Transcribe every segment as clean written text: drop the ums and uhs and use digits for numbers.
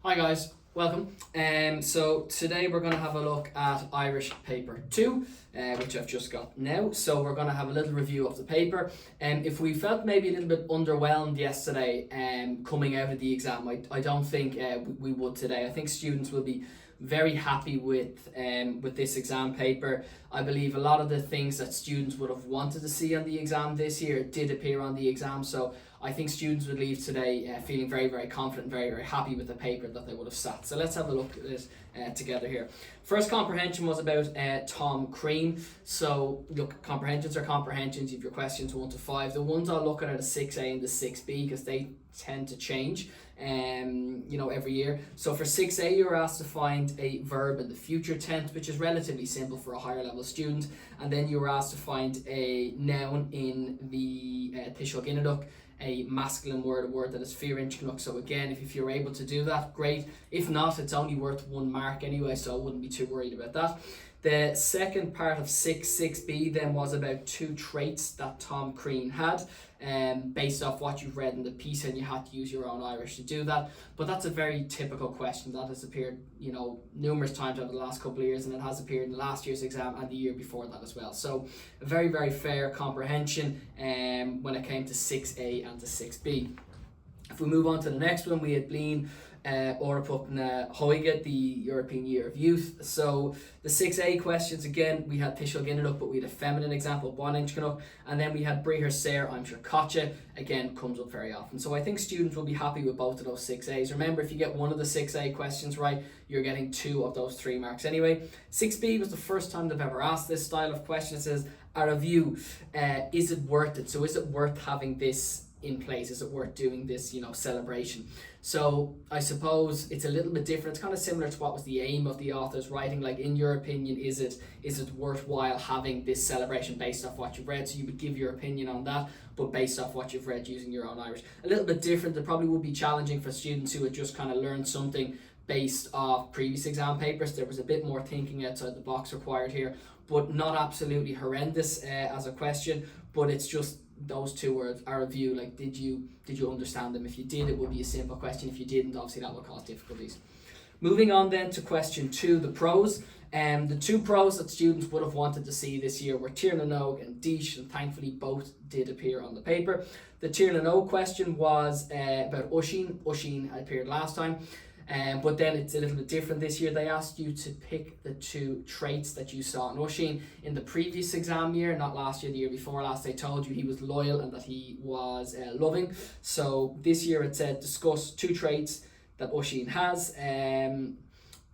Hi guys, welcome. So today we're going to have a look at Irish Paper 2, which I've just got now. So we're going to have a little review of the paper. If we felt maybe a little bit underwhelmed yesterday coming out of the exam, I don't think we would today. I think students will be very happy with this exam paper. I believe a lot of the things that students would have wanted to see on the exam this year did appear on the exam. So I think students would leave today feeling very, very confident and very, very happy with the paper that they would have sat. So let's have a look at it together here. First comprehension was about Tom Crean. So look, comprehensions are comprehensions. You have your questions 1 to 5. The ones I'll look at are the 6A and the 6B because they tend to change every year. So for 6A, you're asked to find a verb in the future tense, which is relatively simple for a higher level student. And then you were asked to find a noun in the Tishal Ginaduk, a masculine word, a word that is fear inch. So again, if you're able to do that, great. If not, it's only worth 1 mark anyway, so I wouldn't be too worried about that. The second part of 6B then was about 2 traits that Tom Crean had, based off what you've read in the piece, and you had to use your own Irish to do that. But that's a very typical question that has appeared, numerous times over the last couple of years, and it has appeared in last year's exam and the year before that as well. So a very, very fair comprehension when it came to 6A and to 6B. If we move on to the next one, we had Blin Orapuk Hoige, the European Year of Youth. So the 6A questions, again, we had Tishal Ginaduk, but we had a feminine example, 1 inch Canuck, and then we had Brihar Ser, I'm sure Kocha, again, comes up very often. So I think students will be happy with both of those 6As. Remember, if you get one of the 6A questions right, you're getting 2 of those 3 marks anyway. 6B was the first time they've ever asked this style of question. It says, a review, is it worth it? So is it worth having this in place? Is it worth doing this, celebration? So I suppose it's a little bit different. It's kind of similar to what was the aim of the author's writing. Like, in your opinion, is it worthwhile having this celebration based off what you've read? So you would give your opinion on that, but based off what you've read using your own Irish. A little bit different. It probably would be challenging for students who had just kind of learned something based off previous exam papers. There was a bit more thinking outside the box required here, but not absolutely horrendous as a question. But it's just those 2 words, a review. Like, did you understand them? If you did, it would be a simple question. If you didn't, obviously that will cause difficulties. Moving on then to question 2, the prose. The 2 prose that students would have wanted to see this year were Tír na nÓg and Dísh, and thankfully both did appear on the paper. The Tír na nÓg question was about Uisín. Uisín had appeared last time. But then it's a little bit different this year. They asked you to pick the 2 traits that you saw in Uisín in the previous exam year, not last year, the year before last. They told you he was loyal and that he was loving. So this year it said discuss 2 traits that Uisín has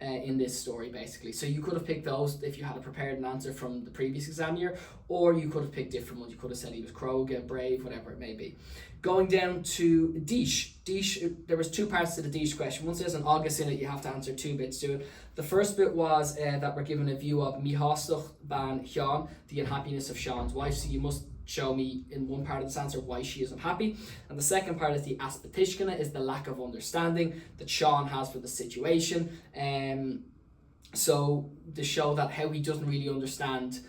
in this story, basically. So you could have picked those if you had prepared an answer from the previous exam year, or you could have picked different ones. You could have said he was Croga, brave, whatever it may be. Going down to Dísh. Dísh, there was 2 parts to the Dísh question. Once there's an August in it, you have to answer 2 bits to it. The first bit was that we're given a view of Mihastach ban Sean, the unhappiness of Sean's wife. So you must show me in one part of this answer why she is unhappy. And the second part is the aspetishkana, is the lack of understanding that Sean has for the situation. So to show that how he doesn't really understand,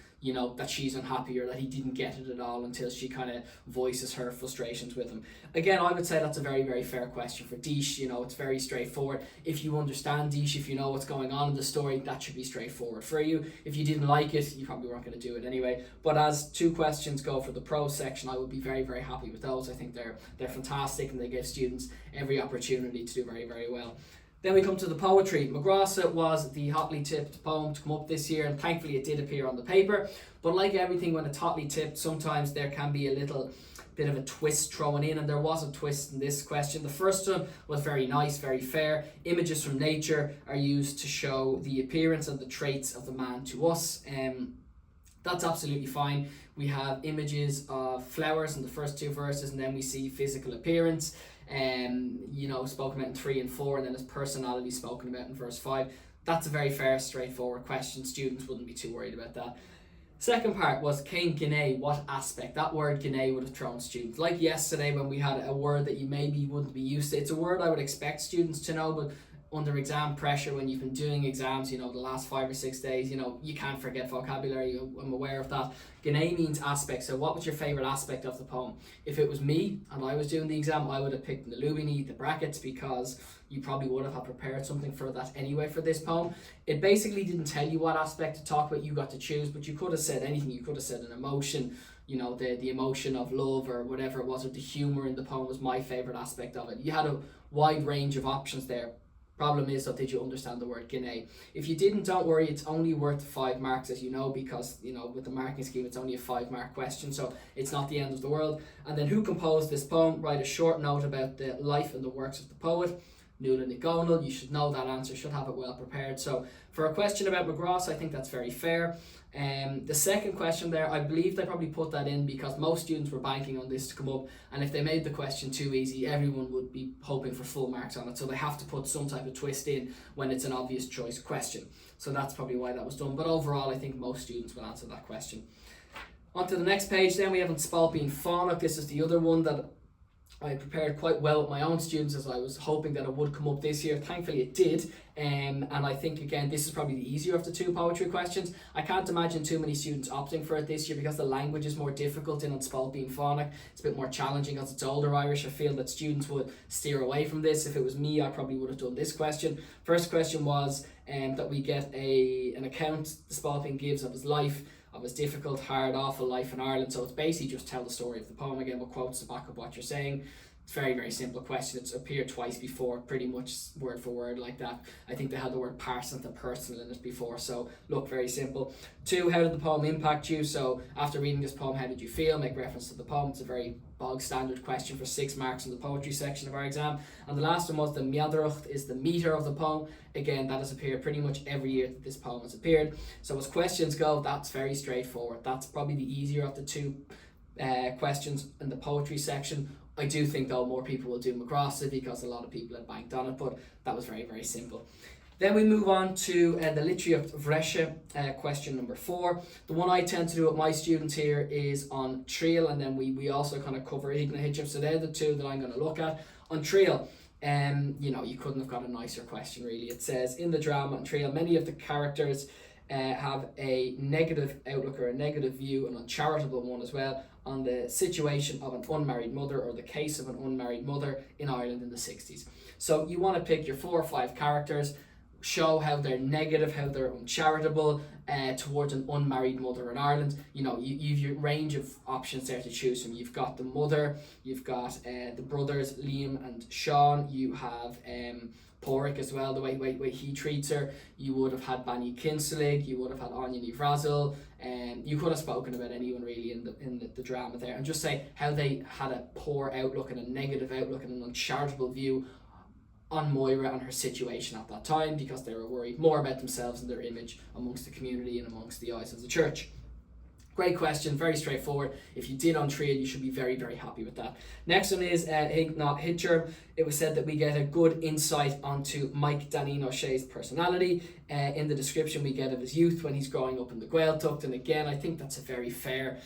that she's unhappy, or that he didn't get it at all until she kind of voices her frustrations with him. Again, I would say that's a very, very fair question for Dísh. It's very straightforward. If you understand Dísh, if you know what's going on in the story, that should be straightforward for you. If you didn't like it, you probably weren't going to do it anyway. But as 2 questions go for the prose section, I would be very, very happy with those. I think they're fantastic, and they give students every opportunity to do very, very well. Then we come to the poetry. Magrasa was the hotly tipped poem to come up this year, and thankfully it did appear on the paper. But like everything, when it's hotly tipped, sometimes there can be a little bit of a twist thrown in, and there was a twist in this question. The first one was very nice, very fair. Images from nature are used to show the appearance and the traits of the man to us. That's absolutely fine. We have images of flowers in the first 2 verses, and then we see physical appearance, spoken about in 3 and 4, and then his personality spoken about in verse 5. That's a very fair, straightforward question. Students wouldn't be too worried about that. Second part was Cain Gine, what aspect? That word Gine would have thrown students. Like yesterday when we had a word that you maybe wouldn't be used to. It's a word I would expect students to know, but under exam pressure, when you've been doing exams, the last 5 or 6 days, you can't forget vocabulary. I'm aware of that. G'nai means aspect. So what was your favourite aspect of the poem? If it was me and I was doing the exam, I would have picked the lubini, the brackets, because you probably would have had prepared something for that anyway for this poem. It basically didn't tell you what aspect to talk about. You got to choose, but you could have said anything. You could have said an emotion, the emotion of love or whatever it was, or the humour in the poem was my favourite aspect of it. You had a wide range of options there. Problem is, did you understand the word G'nai? If you didn't, don't worry, it's only worth 5 marks, as you know, because, with the marking scheme, it's only a 5-mark question, so it's not the end of the world. And then, who composed this poem? Write a short note about the life and the works of the poet. Nuala Ní Dhomhnaill, you should know that answer, should have it well prepared. So for a question about McGrath, I think that's very fair. The second question there, I believe they probably put that in because most students were banking on this to come up, and if they made the question too easy, everyone would be hoping for full marks on it, so they have to put some type of twist in when it's an obvious choice question. So that's probably why that was done, but overall I think most students will answer that question. On to the next page then, we have on Spalpeen Fánach. This is the other one that I prepared quite well with my own students, as I was hoping that it would come up this year. Thankfully it did, and I think again this is probably the easier of the 2 poetry questions. I can't imagine too many students opting for it this year because the language is more difficult in Spalpeen Fánach. It's a bit more challenging as it's older Irish. I feel that students would steer away from this. If it was me, I probably would have done this question. First question was that we get an account the Spalpeen gives of his life, of his difficult, hard, awful life in Ireland. So it's basically just tell the story of the poem again with quotes to back up what you're saying. It's a very, very simple question. It's appeared twice before, pretty much word for word like that. I think they had the word parsonal and personal in it before, so look, very simple. 2, how did the poem impact you? So after reading this poem, how did you feel? Make reference to the poem. It's a very bog standard question for 6 marks in the poetry section of our exam. And the last one was the meadreacht, is the meter of the poem. Again, that has appeared pretty much every year that this poem has appeared. So as questions go, that's very straightforward. That's probably the easier of the 2 questions in the poetry section. I do think though more people will do McGrath because a lot of people had banked on it, but that was very, very simple. Then we move on to the Litríocht Bhreise, question number 4. The one I tend to do with my students here is on Trial, and then we also kind of cover Igna Hitcham. So they're the 2 that I'm going to look at. On Trial, you couldn't have got a nicer question really. It says, in the drama on Trial, many of the characters have a negative outlook or a negative view, an uncharitable one as well, on the situation of an unmarried mother, or the case of an unmarried mother in Ireland in the 60s. So you want to pick your 4 or 5 characters, show how they're negative, how they're uncharitable towards an unmarried mother in Ireland. You've your range of options there to choose from. You've got the mother, you've got the brothers Liam and Sean, you have Porrick as well, the way he treats her. You would have had Banny Kinselig, you would have had Anya Ní Bhrasil, and you could have spoken about anyone really in the drama there, and just say how they had a poor outlook and a negative outlook and an uncharitable view on Moira and her situation at that time, because they were worried more about themselves and their image amongst the community and amongst the eyes of the church. Great question, very straightforward. If you did on Trial, you should be very, very happy with that. Next one is Igna Hitcham. It was said that we get a good insight onto Mike Danine O'Shea's personality. In the description we get of his youth when he's growing up in the Gaeltacht, and again, I think that's a very fair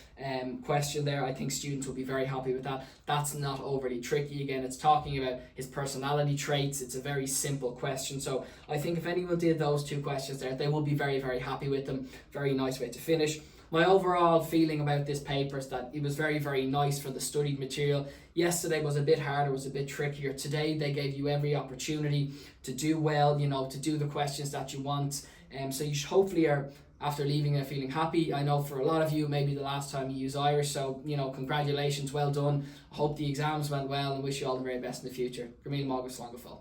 question there. I think students will be very happy with that. That's not overly tricky. Again, it's talking about his personality traits. It's a very simple question. So I think if anyone did those 2 questions there, they will be very, very happy with them. Very nice way to finish. My overall feeling about this paper is that it was very, very nice for the studied material. Yesterday was a bit harder, was a bit trickier. Today they gave you every opportunity to do well, to do the questions that you want. So you should hopefully are, after leaving it, feeling happy. I know for a lot of you, maybe the last time you use Irish, so congratulations, well done. I hope the exams went well and wish you all the very best in the future. Grameen Mágus Slán go fóill.